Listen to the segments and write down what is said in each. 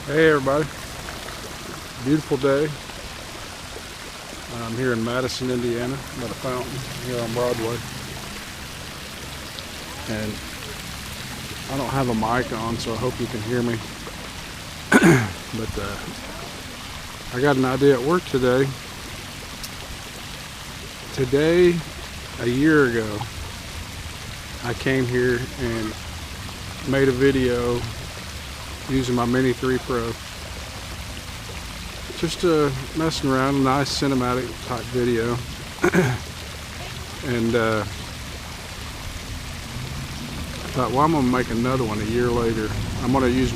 Hey everybody, beautiful day. I'm here in Madison, Indiana, at a fountain here on Broadway. And I don't have a mic on, so I hope you can hear me. But I got an idea at work today. Today, a year ago, I came here and made a video using my Mini 3 Pro. Just messing around, a nice cinematic type video. And I thought, well, I'm gonna make another one a year later. I might use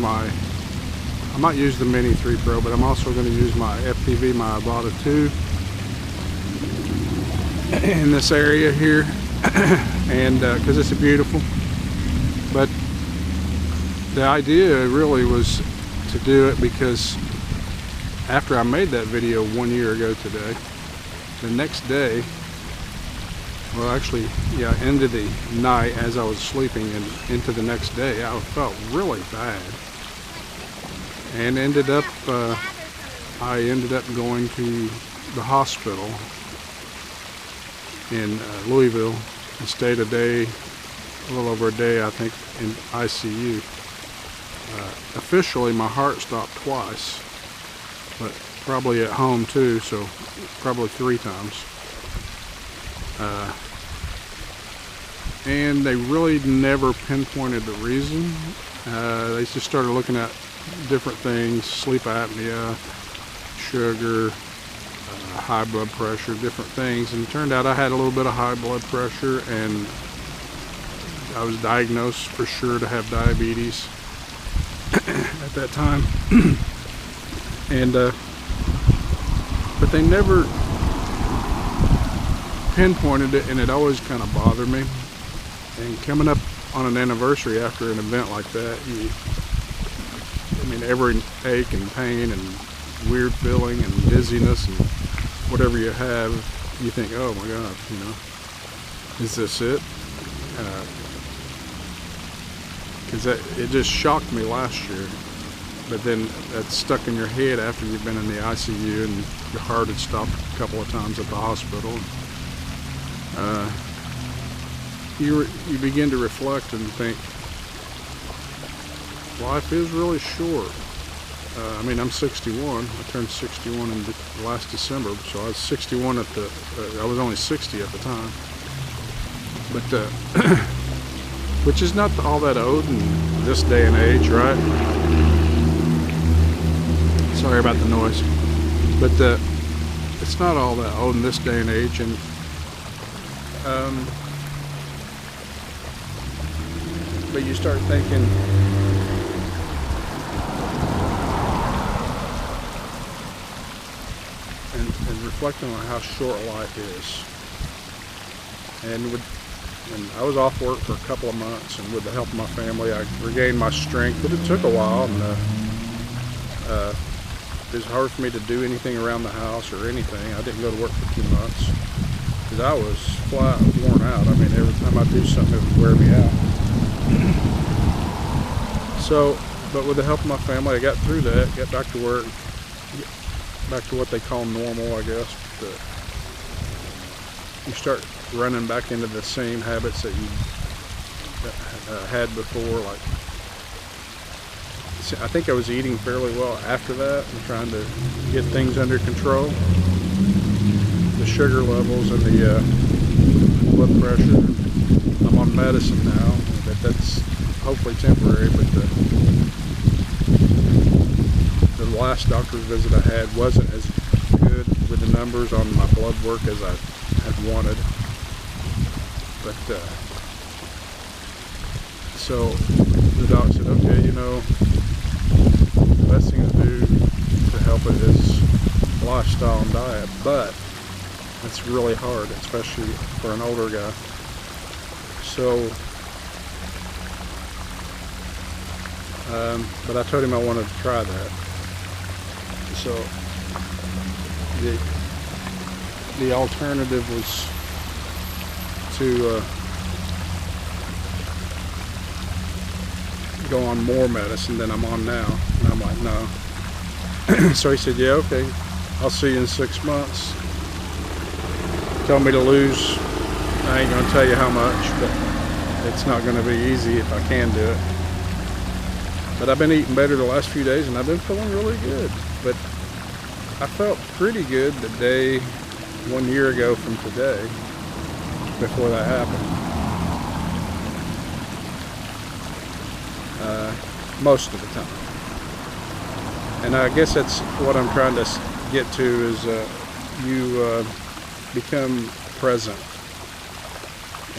the Mini 3 Pro, but I'm also gonna use my FPV, my Avata 2 in this area here. And because it's beautiful. But the idea really was to do it because after I made that video 1 year ago today, the next day, well actually, yeah, into the night as I was sleeping and into the next day, I felt really bad. And I ended up going to the hospital in Louisville and stayed a little over a day, I think, in ICU. Officially, my heart stopped twice, but probably at home too, so probably 3 times. And they really never pinpointed the reason. They just started looking at different things, sleep apnea, sugar, high blood pressure, different things, and it turned out I had a little bit of high blood pressure, and I was diagnosed for sure to have diabetes at that time. And but they never pinpointed it, and it always kind of bothered me. And coming up on an anniversary after an event like that, every ache and pain and weird feeling and dizziness and whatever you have, you think, oh my God, is this it? Because it just shocked me last year. But then that's stuck in your head after you've been in the ICU and your heart had stopped a couple of times at the hospital. You begin to reflect and think, life is really short. I'm 61. I turned 61 in last December, so I was 61 I was only 60 at the time. But which is not all that old in this day and age, right? Sorry about the noise. But it's not all that old in this day and age, and but you start thinking, and reflecting on how short life is. And I was off work for a couple of months, and with the help of my family, I regained my strength, but it took a while, and it was hard for me to do anything around the house or anything. I didn't go to work for 2 months because I was flat worn out. Every time I do something, it would wear me out. So, but with the help of my family, I got through that, got back to work, back to what they call normal, I guess. But you start running back into the same habits that you had before. Like, I think I was eating fairly well after that and trying to get things under control. The sugar levels and the blood pressure. I'm on medicine now, but that's hopefully temporary. But the last doctor's visit I had wasn't as good with the numbers on my blood work as I had wanted. But so the doc said, okay, the best thing to do to help it is lifestyle and diet, but it's really hard, especially for an older guy. So, but I told him I wanted to try that. So the alternative was to go on more medicine than I'm on now. And I'm like, no. So he said, yeah, okay, I'll see you in 6 months. Told me to lose, I ain't gonna tell you how much, but it's not gonna be easy if I can do it. But I've been eating better the last few days and I've been feeling really good. But I felt pretty good the day 1 year ago from today, before that happened. Most of the time. And I guess that's what I'm trying to get to is you become present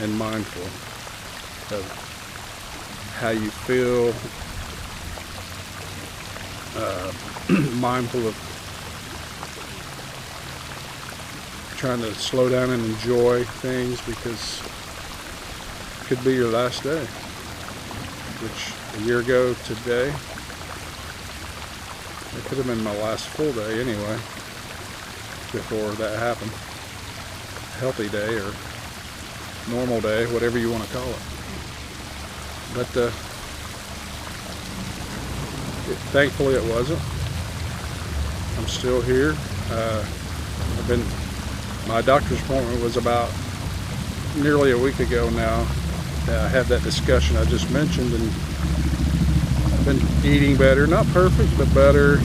and mindful of how you feel, mindful of trying to slow down and enjoy things, because it could be your last day, which a year ago today, it could have been my last full day anyway, before that happened. Healthy day or normal day, whatever you want to call it. But thankfully it wasn't. I'm still here. My doctor's appointment was about nearly a week ago now. I had that discussion I just mentioned, and I've been eating better. Not perfect, but better.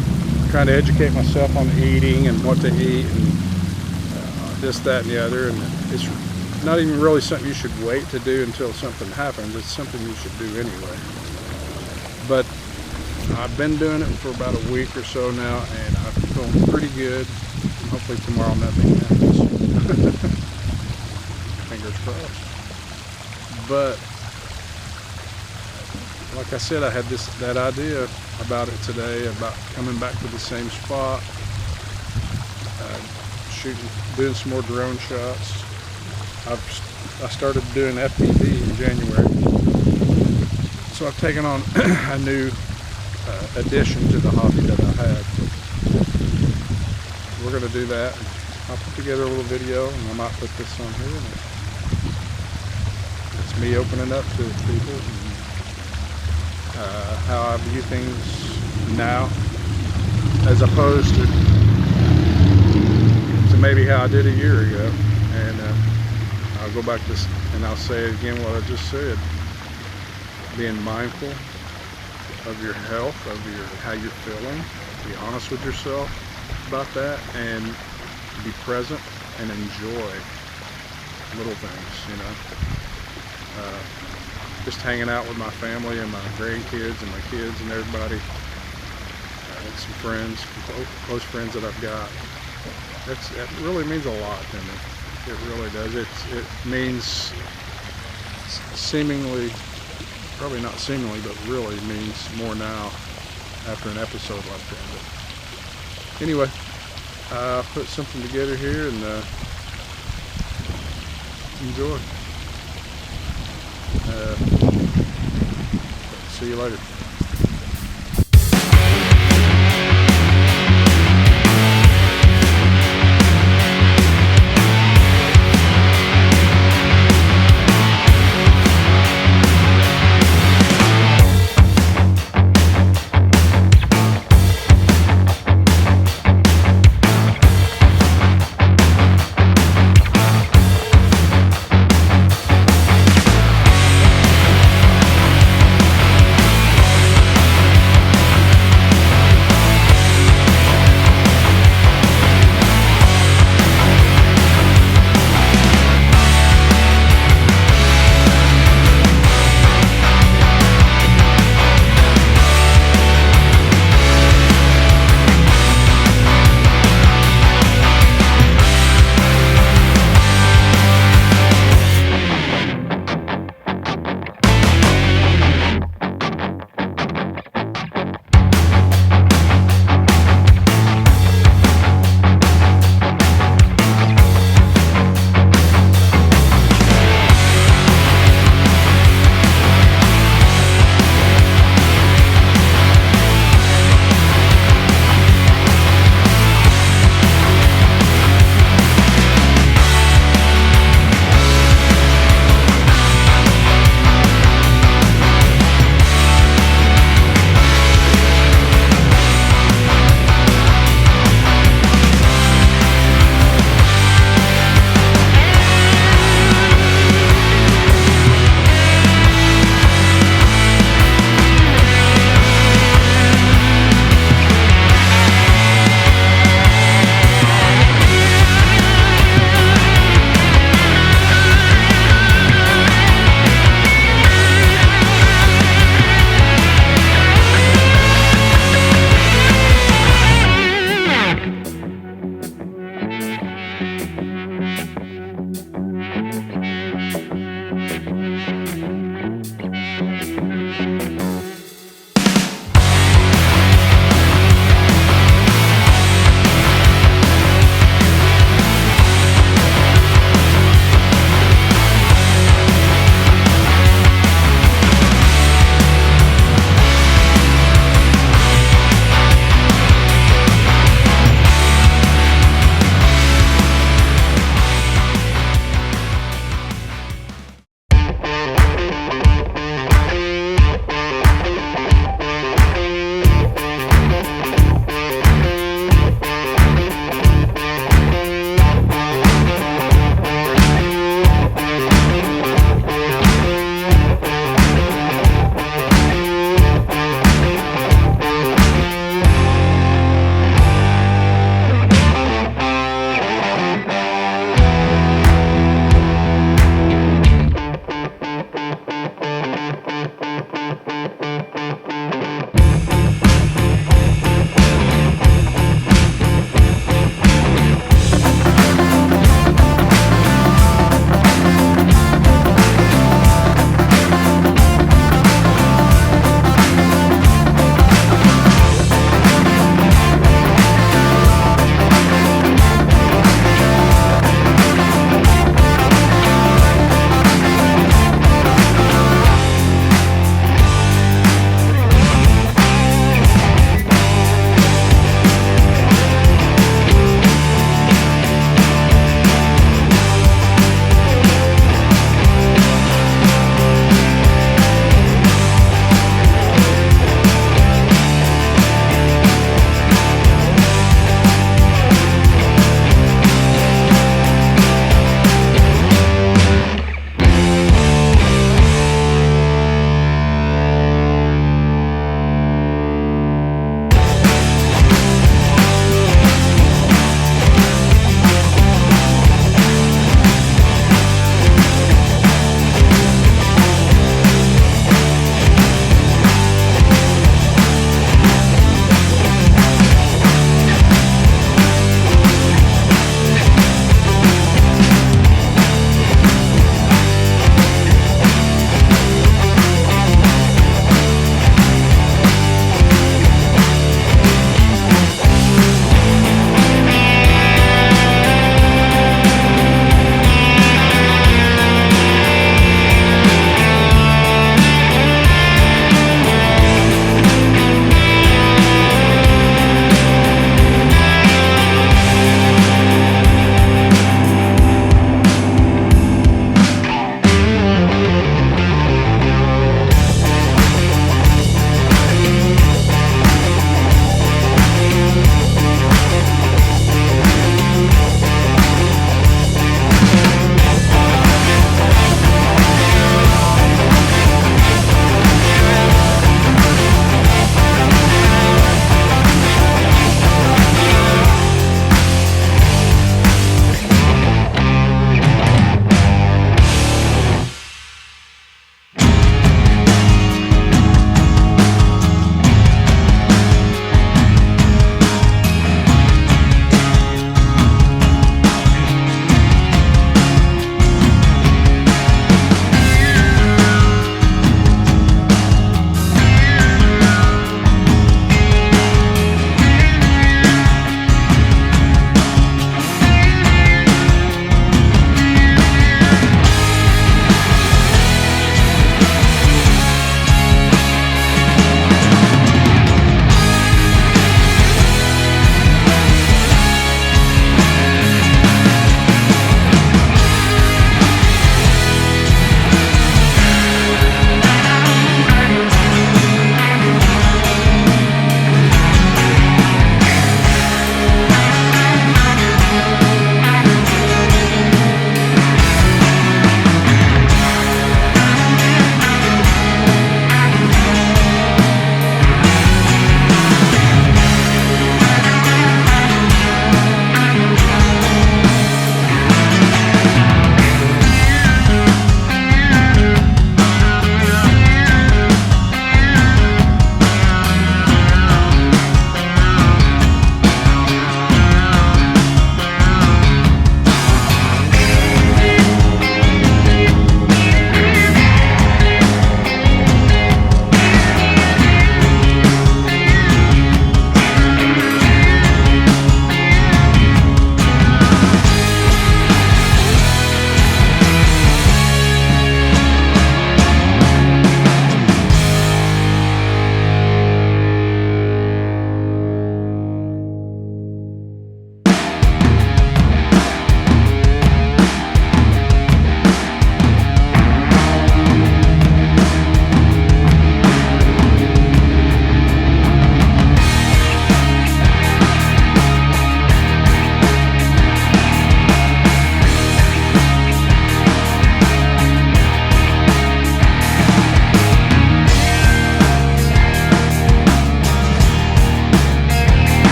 Trying to educate myself on eating and what to eat and this, that, and the other. And it's not even really something you should wait to do until something happens. It's something you should do anyway. But I've been doing it for about a week or so now, and I'm feeling pretty good. Hopefully tomorrow nothing happens. Fingers crossed. But like I said, I had that idea about it today, about coming back to the same spot, doing some more drone shots. I started doing FPV in January, so I've taken on a new addition to the hobby that I had. We're going to do that. I'll put together a little video, and I might put this on here. It's me opening up to people and how I view things now, as opposed to maybe how I did a year ago. And I'll go back to this and I'll say again what I just said. Being mindful of your health, of how you're feeling. Be honest with yourself about that, and be present and enjoy little things, you know. Just hanging out with my family and my grandkids and my kids and everybody. Some friends, close friends that I've got. It really means a lot to me. It really does. It means seemingly, probably not seemingly, but really means more now after an episode like that. But anyway, I'll put something together here and enjoy. See you later.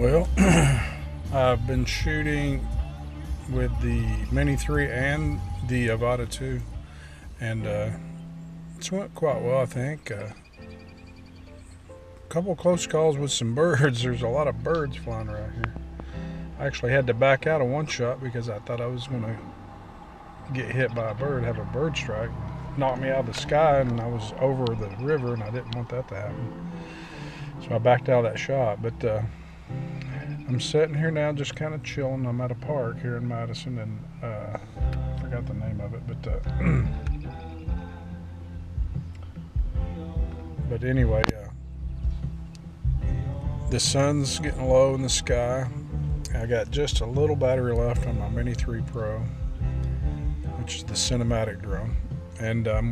Well, I've been shooting with the Mini 3 and the Avata 2, and it's went quite well, I think. A couple close calls with some birds. There's a lot of birds flying around here. I actually had to back out of one shot because I thought I was going to get hit by a bird, have a bird strike, knock me out of the sky, and I was over the river, and I didn't want that to happen. So I backed out of that shot, but I'm sitting here now just kind of chilling. I'm at a park here in Madison, and I forgot the name of it, but anyway, the sun's getting low in the sky. I got just a little battery left on my Mini 3 Pro, which is the cinematic drone, and I'm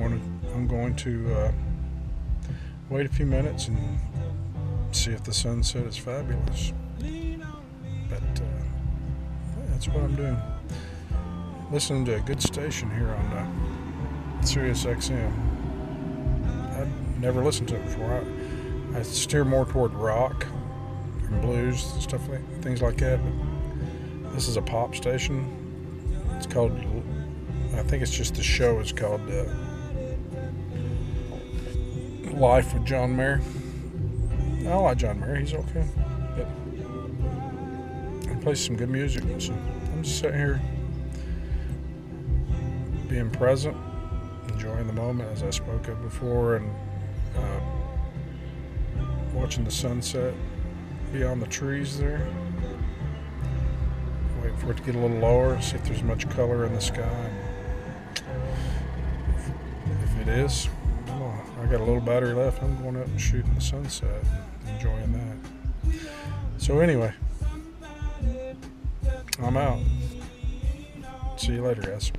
going to wait a few minutes and see if the sunset is fabulous. But that's what I'm doing. Listening to a good station here on Sirius XM. I've never listened to it before. I steer more toward rock and blues, things like that. But this is a pop station. It's called, I think it's just the show is called Life with John Mayer. I like John Mayer, he's okay. But he plays some good music. So I'm just sitting here being present, enjoying the moment as I spoke of before, and watching the sunset beyond the trees there. Waiting for it to get a little lower, see if there's much color in the sky. If it is, I got a little battery left. I'm going up and shooting the sunset and enjoying that. So anyway, I'm out. See you later, guys.